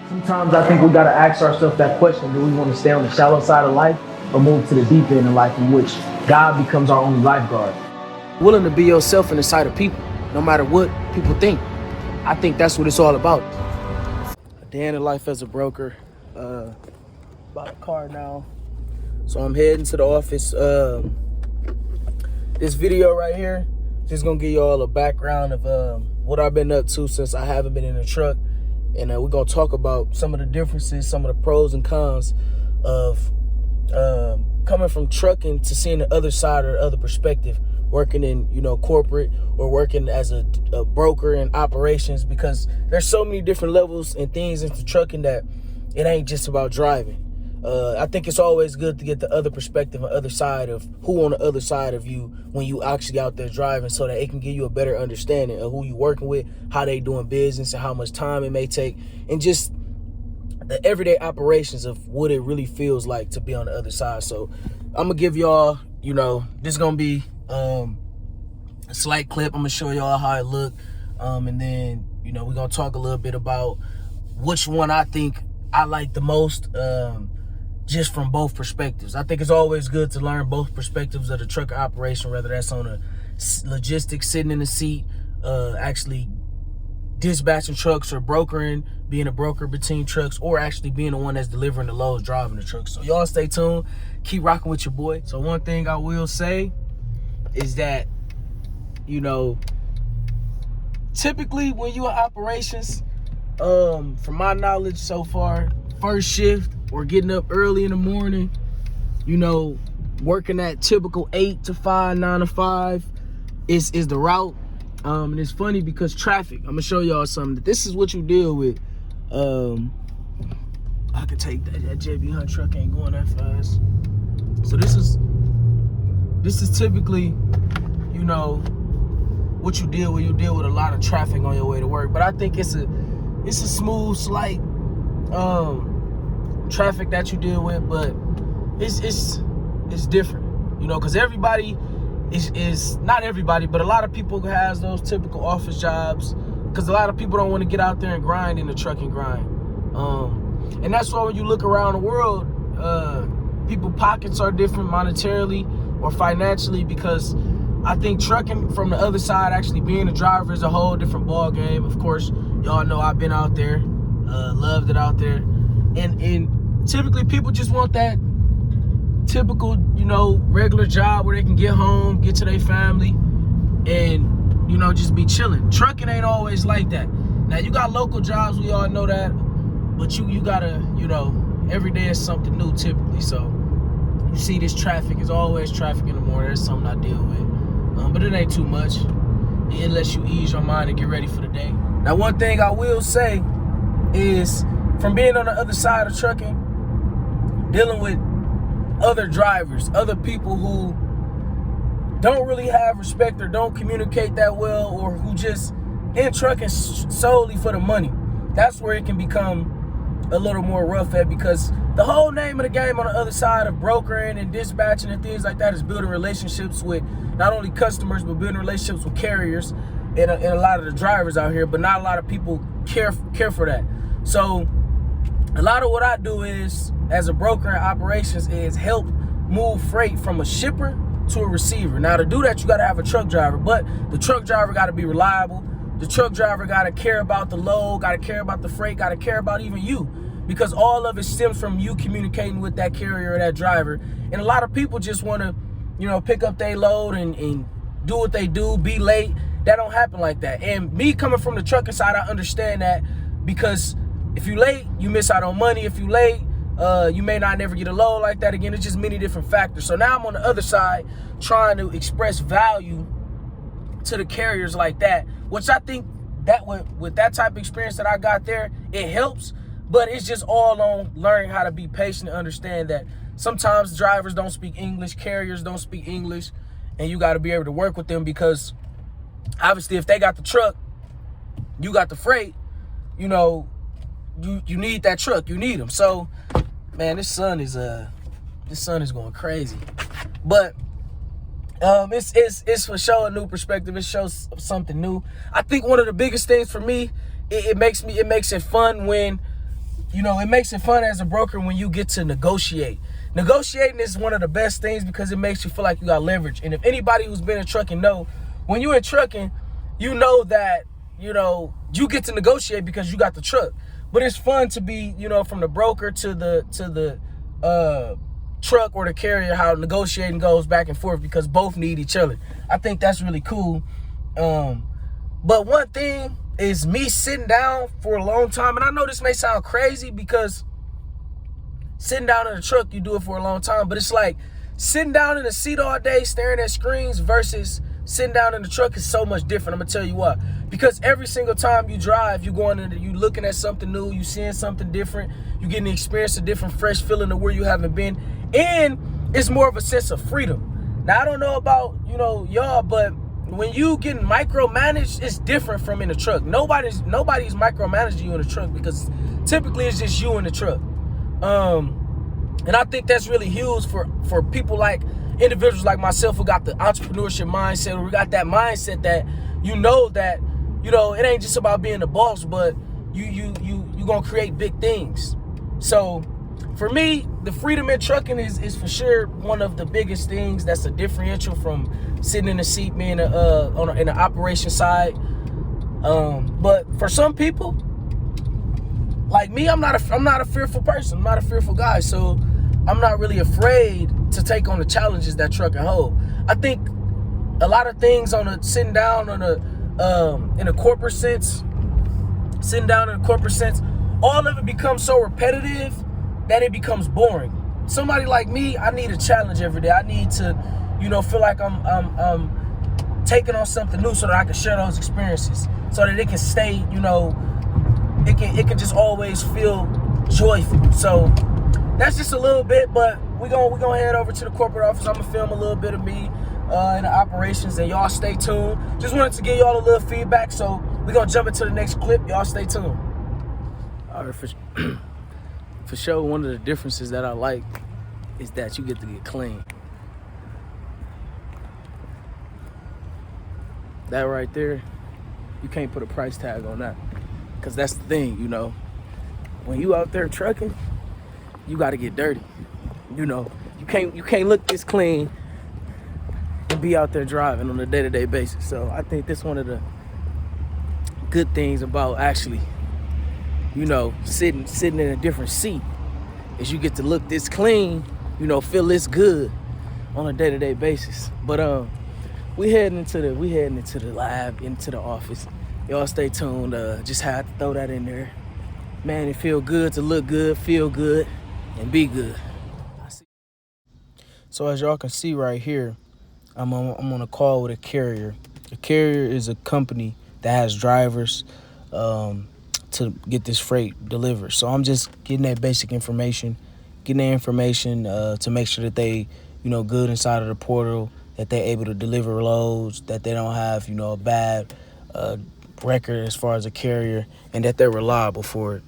Sometimes I think we got to ask ourselves that question: do we want to stay on the shallow side of life or move to the deep end of life, in which God becomes our only lifeguard? Willing to be yourself in the sight of people, no matter what people think. I think that's what it's all about. A day in the life as a broker. Bought a car now, so I'm heading to the office. This video right here just gonna give you all a background of what I've been up to since I haven't been in a truck, and we're gonna talk about some of the differences, some of the pros and cons of coming from trucking to seeing the other side or the other perspective, working in corporate or working as a broker in operations, because there's so many different levels and things into trucking that it ain't just about driving. I think it's always good to get the other perspective, the other side of who on the other side of you when you actually out there driving, so that it can give you a better understanding of who you working with, how they doing business, and how much time it may take, and just the everyday operations of what it really feels like to be on the other side. So I'm gonna give y'all, this is gonna be a slight clip. I'm gonna show y'all how it look, and then we're gonna talk a little bit about which one I think I like the most, just from both perspectives. I think it's always good to learn both perspectives of the trucker operation, whether that's on a logistics, sitting in the seat, actually dispatching trucks, or brokering, being a broker between trucks, or actually being the one that's delivering the loads, driving the trucks. So y'all stay tuned, keep rocking with your boy. So one thing I will say is that, typically when you are operations, from my knowledge so far, first shift or getting up early in the morning, working that typical 8 to 5, 9 to 5 is the route. And it's funny because traffic, I'm gonna show y'all something. This is what you deal with. I could take that JB Hunt truck ain't going that fast. So this is typically, what you deal with. You deal with a lot of traffic on your way to work. But I think it's a smooth, slight traffic that you deal with, but it's different, because everybody is not everybody, but a lot of people has those typical office jobs, because a lot of people don't want to get out there and grind in the trucking grind, and that's why when you look around the world, people pockets are different monetarily or financially, because I think trucking from the other side, actually being a driver, is a whole different ball game. Of course, y'all know I've been out there, loved it out there, and typically people just want that typical, regular job where they can get home, get to their family, and just be chilling. Trucking ain't always like that. Now you got local jobs, we all know that, but you gotta, every day is something new typically. So you see this traffic, is always traffic in the morning. That's something I deal with, but it ain't too much. It lets you ease your mind and get ready for the day. Now one thing I will say is, from being on the other side of trucking, dealing with other drivers, other people who don't really have respect or don't communicate that well, or who just in trucking solely for the money, that's where it can become a little more rough at, because the whole name of the game on the other side of brokering and dispatching and things like that is building relationships with not only customers, but building relationships with carriers and a lot of the drivers out here. But not a lot of people care for that. So a lot of what I do is, as a broker in operations, is help move freight from a shipper to a receiver. Now to do that, you got to have a truck driver, but the truck driver got to be reliable. The truck driver got to care about the load, got to care about the freight, got to care about even you, because all of it stems from you communicating with that carrier or that driver. And a lot of people just want to, pick up their load and do what they do, be late. That don't happen like that. And me coming from the trucking side, I understand that, because if you late, you miss out on money. If you late, you may not never get a load like that again. It's just many different factors. So now I'm on the other side trying to express value to the carriers like that, which I think that with that type of experience that I got there, it helps. But it's just all on learning how to be patient and understand that sometimes drivers don't speak English, carriers don't speak English, and you got to be able to work with them, because obviously if they got the truck, you got the freight, you need that truck, you need them. So man, this sun is going crazy. But it's for sure a new perspective. It shows something new. I think one of the biggest things for me, it makes it fun when you know, it makes it fun as a broker when you get to negotiate. Negotiating is one of the best things because it makes you feel like you got leverage. And if anybody who's been in trucking know, when you're in trucking, you know that, you know, you get to negotiate because you got the truck. But it's fun to be, you know, from the broker to the truck or the carrier, how negotiating goes back and forth because both need each other. I think that's really cool. But one thing is me sitting down for a long time, and I know this may sound crazy because sitting down in the truck, you do it for a long time, but it's like sitting down in the seat all day staring at screens versus sitting down in the truck is so much different. I'm gonna tell you why. Because every single time you drive, you going into, you looking at something new, you seeing something different, you getting the experience, a different fresh feeling of where you haven't been, and it's more of a sense of freedom. Now I don't know about, you know, y'all, but when you getting micromanaged, it's different from in the truck. Nobody's micromanaging you in the truck because typically it's just you in the truck. And I think that's really huge for people like individuals like myself who got the entrepreneurship mindset, or we got that mindset that you know it ain't just about being the boss, but you gonna create big things. So for me, the freedom in trucking is for sure one of the biggest things that's a differential from sitting in the seat, being in the operation side. But for some people, like me, I'm not a fearful person. I'm not a fearful guy, so I'm not really afraid to take on the challenges that trucking hold. I think a lot of things sitting down in a corporate sense, all of it becomes so repetitive that it becomes boring. Somebody like me, I need a challenge every day. I need to, you know, feel like I'm taking on something new so that I can share those experiences, so that it can stay, you know, it can just always feel joyful. So that's just a little bit, but we're gonna head over to the corporate office. I'm gonna film a little bit of me in the operations, and y'all stay tuned. Just wanted to give y'all a little feedback, so we're gonna jump into the next clip. Y'all stay tuned. All right, for sure, one of the differences that I like is that you get to get clean. That right there, you can't put a price tag on that, because that's the thing, you know. When you out there trucking, you got to get dirty. You know, you can't look this clean and be out there driving on a day-to-day basis. So I think that's one of the good things about actually, you know, sitting in a different seat, is you get to look this clean, you know, feel this good on a day-to-day basis. But we heading into the lab, into the office. Y'all stay tuned. Just had to throw that in there. Man, it feel good to look good, feel good, and be good. So as y'all can see right here, I'm on a call with a carrier. A carrier is a company that has drivers to get this freight delivered. So I'm just getting that basic information, to make sure that they, you know, good inside of the portal, that they're able to deliver loads, that they don't have, you know, a bad record as far as a carrier, and that they're reliable for it.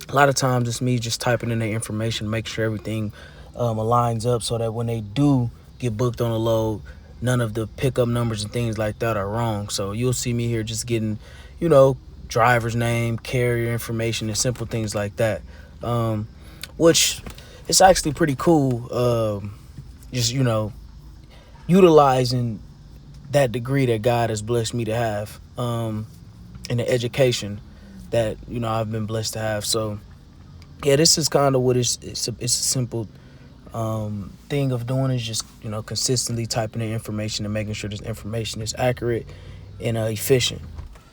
A lot of times it's me just typing in their information, make sure everything aligns up so that when they do get booked on a load, none of the pickup numbers and things like that are wrong. So you'll see me here just getting, you know, driver's name, carrier information, and simple things like that, which it's actually pretty cool. Just, you know, utilizing that degree that God has blessed me to have, and the education that, you know, I've been blessed to have. So yeah, this is kind of what it's a simple thing of doing, is just, you know, consistently typing in information and making sure this information is accurate and efficient.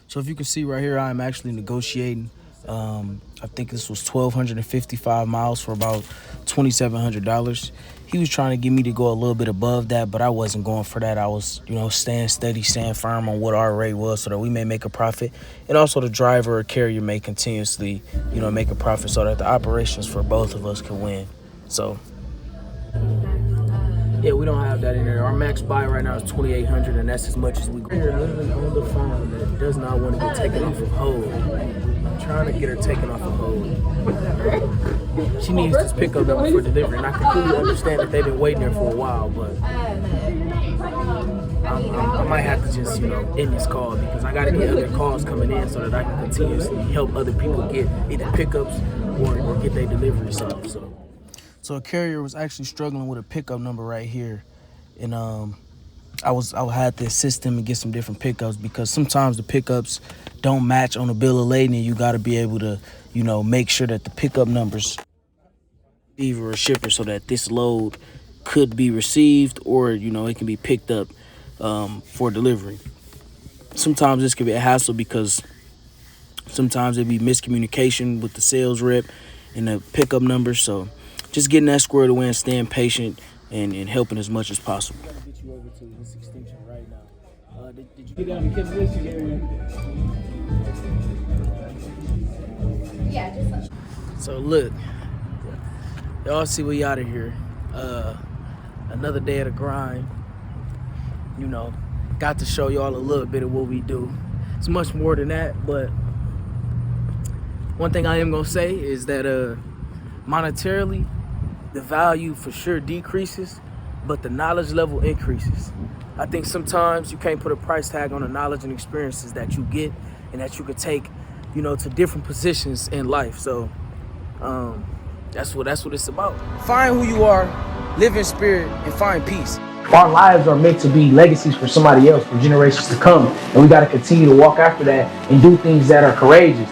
So if you can see right here, I'm actually negotiating. I think this was 1,255 miles for about $2,700. He was trying to get me to go a little bit above that, but I wasn't going for that. I was, you know, staying steady, staying firm on what our rate was so that we may make a profit. And also the driver or carrier may continuously, you know, make a profit so that the operations for both of us can win. So yeah, we don't have that in there. Our max buy right now is $2,800, and that's as much as we go. Here, literally on the phone, that does not want to get taken off of hold. I'm trying to get her taken off of hold. She needs this pickup number for delivery, and I completely understand that they've been waiting there for a while, but I'm I might have to just, end this call because I got to get other calls coming in so that I can continuously help other people get either pickups or get their delivery solved. So a carrier was actually struggling with a pickup number right here, and I had to assist them and get some different pickups because sometimes the pickups don't match on the bill of lading, and you got to be able to, make sure that the pickup numbers receiver or shipper so that this load could be received or, it can be picked up for delivery. Sometimes this can be a hassle because sometimes it'd be miscommunication with the sales rep and the pickup number. So just getting that squared away and staying patient and helping as much as possible. I'm gonna get you over to this extension right now. Did you get down the kids list? Yeah, so look, y'all see we out of here. Another day of the grind. Got to show y'all a little bit of what we do. It's much more than that, but one thing I am gonna say is that monetarily, the value for sure decreases, but the knowledge level increases. I think sometimes you can't put a price tag on the knowledge and experiences that you get and that you could take, to different positions in life. So that's what it's about. Find who you are, live in spirit, and find peace. Our lives are meant to be legacies for somebody else, for generations to come. And we got to continue to walk after that and do things that are courageous.